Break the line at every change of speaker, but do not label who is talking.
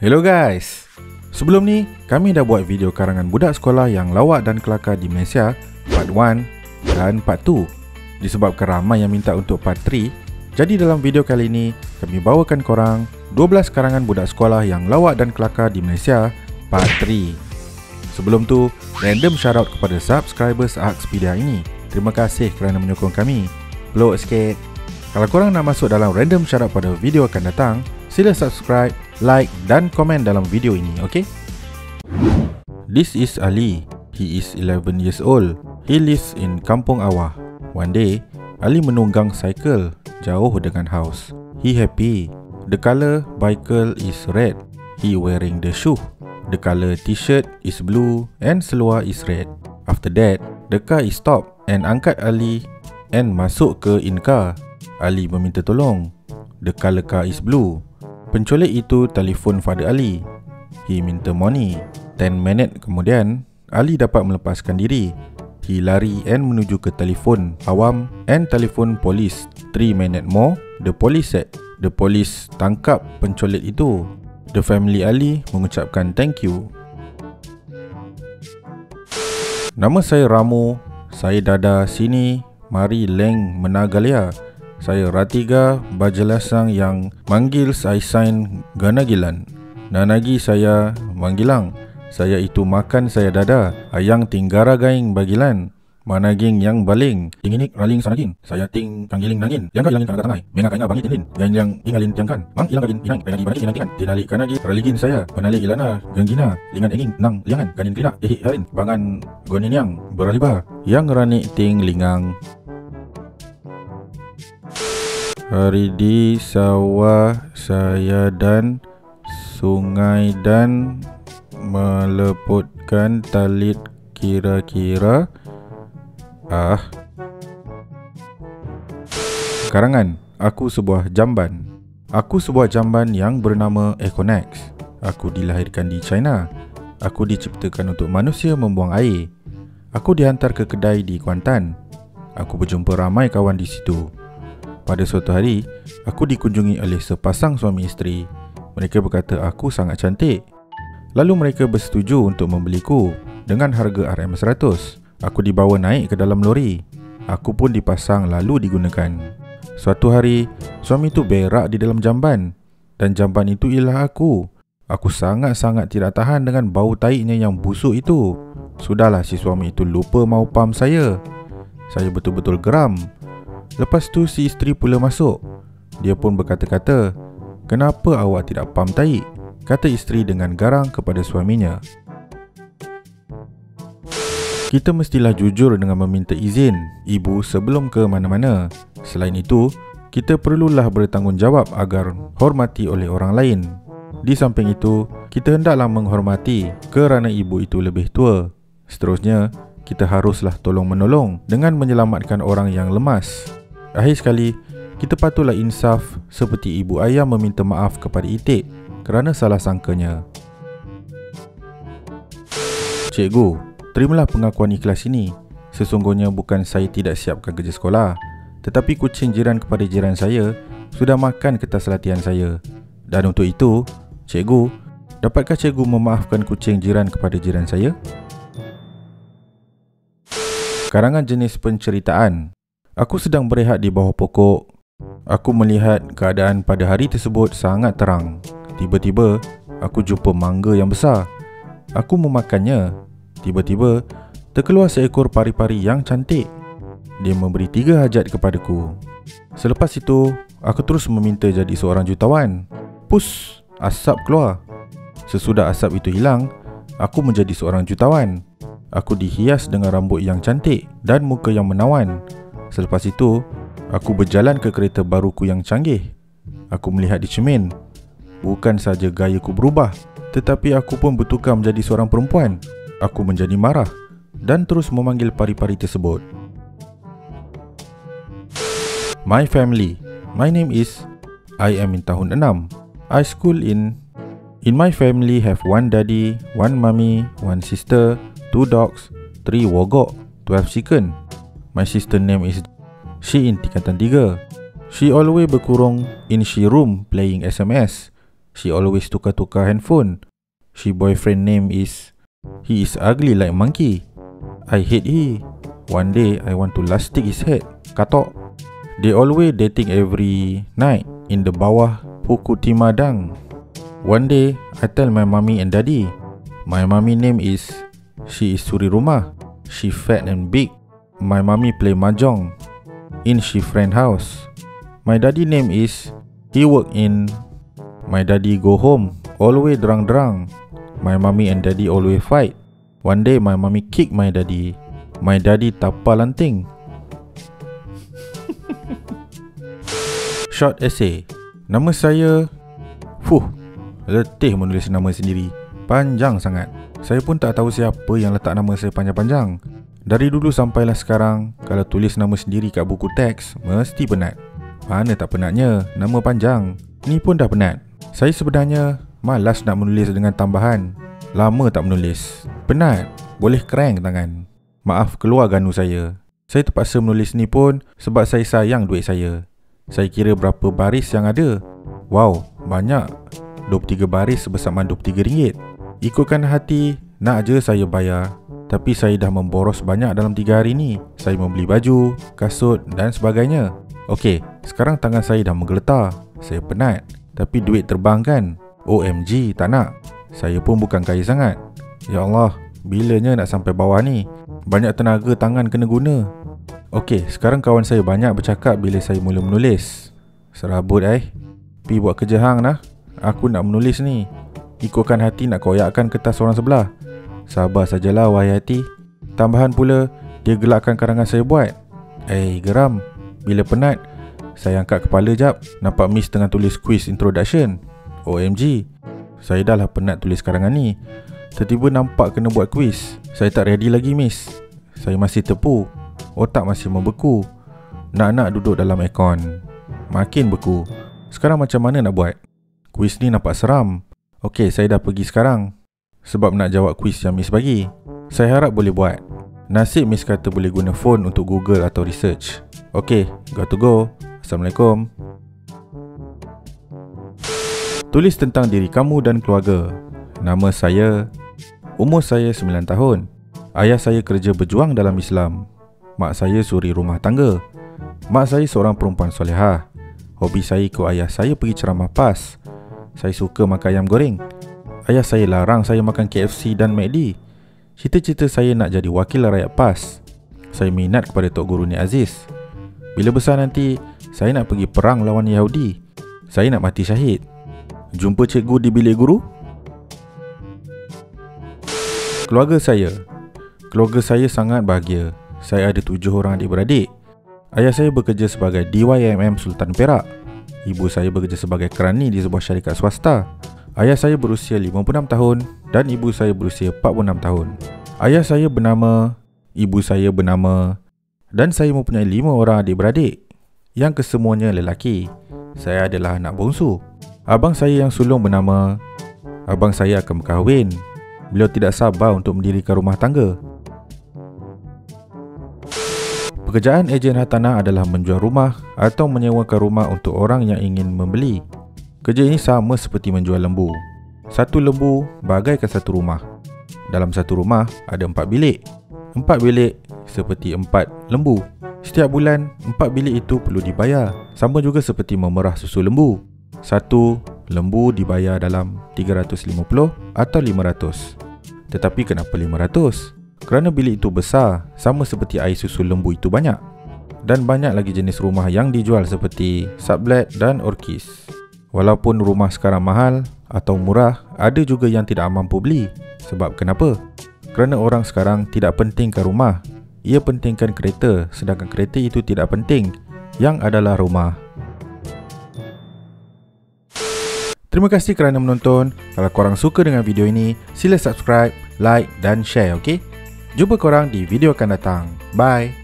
Hello guys. Sebelum ni, kami dah buat video karangan budak sekolah yang lawak dan kelakar di Malaysia Part 1 dan Part 2. Disebabkan ramai yang minta untuk Part 3, jadi dalam video kali ini, kami bawakan korang 12 karangan budak sekolah yang lawak dan kelakar di Malaysia Part 3. Sebelum tu, random shoutout kepada subscribers Akspedia ini. Terima kasih kerana menyokong kami. Blow sikit. Kalau korang nak masuk dalam random shoutout pada video akan datang, sila subscribe, like dan komen dalam video ini, okay? This is Ali. He is 11 years old. He lives in Kampung Awah. One day, Ali menunggang cycle jauh dengan house. He happy. The color bicycle is red. He wearing the shoe. The color t-shirt is blue and seluar is red. After that, the car is stop and angkat Ali and masuk ke in car. Ali meminta tolong. The color car is blue. Penculik itu telefon Father Ali. He minta money. 10 minit kemudian, Ali dapat melepaskan diri. He lari and menuju ke telefon awam and telefon polis. 3 minit more, the police said. The police tangkap penculik itu. The family Ali mengucapkan thank you. Nama saya Ramu. Saya Dada sini. Mari Leng Menagalia. Saya Ratiga Bajelasang yang manggil saya Sain Ganagilan. Nanagi saya Manggilang. Saya itu makan saya Dada. Ayang tinggara gaing bagilan. Managing yang baling. Tinginik raling sanagin. Saya ting kanggiling nangin. Yang kang ilangin kanaga tangay. Menga kainga bangit tindin. Yang ingalin tiangkan. Mang ilang kagin inang. Kainagi bangit inang tingan. Tinali kanagi raligin saya. Panali ilana. Genggina. Lingan enging. Nang liangan. Kanin krina. Harin. Bangan gonin yang. Beraliba. Yang rani ting lingang. Hari di sawah saya dan sungai dan meleputkan talit kira-kira. Karangan, aku sebuah jamban. Aku sebuah jamban yang bernama Econex. Aku dilahirkan di China. Aku diciptakan untuk manusia membuang air. Aku dihantar ke kedai di Kuantan. Aku berjumpa ramai kawan di situ. Pada suatu hari, aku dikunjungi oleh sepasang suami isteri. Mereka berkata aku sangat cantik. Lalu mereka bersetuju untuk membeliku dengan harga RM100. Aku dibawa naik ke dalam lori. Aku pun dipasang lalu digunakan. Suatu hari, suami itu berak di dalam jamban. Dan jamban itu ialah aku. Aku sangat-sangat tidak tahan dengan bau taiknya yang busuk itu. Sudahlah si suami itu lupa mau pam saya. Saya betul-betul geram. Lepas tu si isteri pula masuk. Dia pun berkata-kata, "Kenapa awak tidak pam taik?" kata isteri dengan garang kepada suaminya. Kita mestilah jujur dengan meminta izin ibu sebelum ke mana-mana. Selain itu, kita perlulah bertanggungjawab agar hormati oleh orang lain. Di samping itu, kita hendaklah menghormati kerana ibu itu lebih tua. Seterusnya, kita haruslah tolong-menolong dengan menyelamatkan orang yang lemas. Akhir sekali, kita patutlah insaf seperti ibu ayah meminta maaf kepada itik kerana salah sangkanya. Cikgu, terimalah pengakuan ikhlas ini. Sesungguhnya bukan saya tidak siapkan kerja sekolah, tetapi kucing jiran kepada jiran saya sudah makan kertas latihan saya. Dan untuk itu, cikgu, dapatkah cikgu memaafkan kucing jiran kepada jiran saya? Karangan jenis penceritaan. Aku sedang berehat di bawah pokok. Aku melihat keadaan pada hari tersebut sangat terang. Tiba-tiba, aku jumpa mangga yang besar. Aku memakannya. Tiba-tiba, terkeluar seekor pari-pari yang cantik. Dia memberi 3 hajat kepadaku. Selepas itu, aku terus meminta jadi seorang jutawan. Pus, asap keluar. Sesudah asap itu hilang, aku menjadi seorang jutawan. Aku dihias dengan rambut yang cantik dan muka yang menawan. Selepas itu, aku berjalan ke kereta baruku yang canggih. Aku melihat di cermin. Bukan saja gayaku berubah, tetapi aku pun bertukar menjadi seorang perempuan. Aku menjadi marah dan terus memanggil pari-pari tersebut. My family. My name is. I am in tahun 6. I school in my family have 1 daddy, 1 mommy, 1 sister, 2 dogs, 3 wogok, 12 chicken. My sister name is. She in tingkatan 3. She always berkurung in she room playing SMS. She always tukar-tukar handphone. She boyfriend name is... He is ugly like monkey. I hate he. One day I want to lastik his head. Katok. They always dating every night in the bawah Puku Timadang. One day I tell my mommy and daddy. My mommy name is... She is suri rumah. She fat and big. My mommy play mahjong in she friend house. My daddy name is... He work in... My daddy go home always derang-derang. My mommy and daddy always fight. One day my mommy kick my daddy. My daddy tapal lanting. Short essay. Nama saya... letih menulis nama sendiri. Panjang sangat. Saya pun tak tahu siapa yang letak nama saya panjang-panjang. Dari dulu sampailah sekarang, kalau tulis nama sendiri kat buku teks, mesti penat. Mana tak penatnya, nama panjang. Ni pun dah penat. Saya sebenarnya malas nak menulis dengan tambahan. Lama tak menulis. Penat. Boleh crank tangan. Maaf keluar ganu saya. Saya terpaksa menulis ni pun sebab saya sayang duit saya. Saya kira berapa baris yang ada. Wow, banyak. 23 baris bersama RM23. Ikutkan hati, nak je saya bayar. Tapi saya dah memboros banyak dalam 3 hari ni. Saya membeli baju, kasut dan sebagainya. Okey, sekarang tangan saya dah menggeletar. Saya penat. Tapi duit terbang kan? OMG, tak nak. Saya pun bukan kaya sangat. Ya Allah, bilanya nak sampai bawah ni? Banyak tenaga tangan kena guna. Okey, sekarang kawan saya banyak bercakap bila saya mula menulis. Serabut Pi buat kerja hang nah. Aku nak menulis ni. Ikutkan hati nak koyakkan kertas orang sebelah. Sabar sajalah wahai hati. Tambahan pula, dia gelakkan karangan saya buat. Geram. Bila penat, saya angkat kepala jap, nampak Miss tengah tulis quiz introduction. OMG, saya dah lah penat tulis karangan ni. Tiba-tiba nampak kena buat quiz. Saya tak ready lagi Miss. Saya masih tepu. Otak masih membeku. Nak-nak duduk dalam aircon. Makin beku. Sekarang macam mana nak buat? Quiz ni nampak seram. Okey, saya dah pergi sekarang. Sebab nak jawab quiz yang Miss bagi. Saya harap boleh buat. Nasib Miss kata boleh guna phone untuk Google atau research. Okey, got to go. Assalamualaikum. Tulis tentang diri kamu dan keluarga. Nama saya. Umur saya 9 tahun. Ayah saya kerja berjuang dalam Islam. Mak saya suri rumah tangga. Mak saya seorang perempuan solehah. Hobi saya ikut ayah saya pergi ceramah PAS. Saya suka makan ayam goreng. Ayah saya larang saya makan KFC dan McD. Cita-cita saya nak jadi wakil rakyat PAS. Saya minat kepada Tok Guru Nik Aziz. Bila besar nanti, saya nak pergi perang lawan Yahudi. Saya nak mati syahid. Jumpa cikgu di bilik guru. Keluarga saya. Keluarga saya sangat bahagia. Saya ada 7 orang adik-beradik. Ayah saya bekerja sebagai DYMM Sultan Perak. Ibu saya bekerja sebagai kerani di sebuah syarikat swasta. Ayah saya berusia 56 tahun dan ibu saya berusia 46 tahun. Ayah saya bernama, ibu saya bernama, dan saya mempunyai 5 orang adik-beradik. Yang kesemuanya lelaki. Saya adalah anak bongsu. Abang saya yang sulung bernama, abang saya akan berkahwin. Beliau tidak sabar untuk mendirikan rumah tangga. Pekerjaan ejen hartanah adalah menjual rumah atau menyewakan rumah untuk orang yang ingin membeli. Kerja ini sama seperti menjual lembu. Satu lembu bagaikan satu rumah. Dalam satu rumah ada 4 bilik. 4 bilik seperti 4 lembu. Setiap bulan 4 bilik itu perlu dibayar. Sama juga seperti memerah susu lembu. Satu lembu dibayar dalam 350 atau 500. Tetapi kenapa 500? Kerana bilik itu besar, sama seperti air susu lembu itu banyak. Dan banyak lagi jenis rumah yang dijual seperti sublet dan orkis. Walaupun rumah sekarang mahal atau murah, ada juga yang tidak mampu beli. Sebab kenapa? Kerana orang sekarang tidak pentingkan rumah. Ia pentingkan kereta, sedangkan kereta itu tidak penting. Yang adalah rumah. Terima kasih kerana menonton. Kalau korang suka dengan video ini, sila subscribe, like dan share, okey? Jumpa korang di video akan datang. Bye!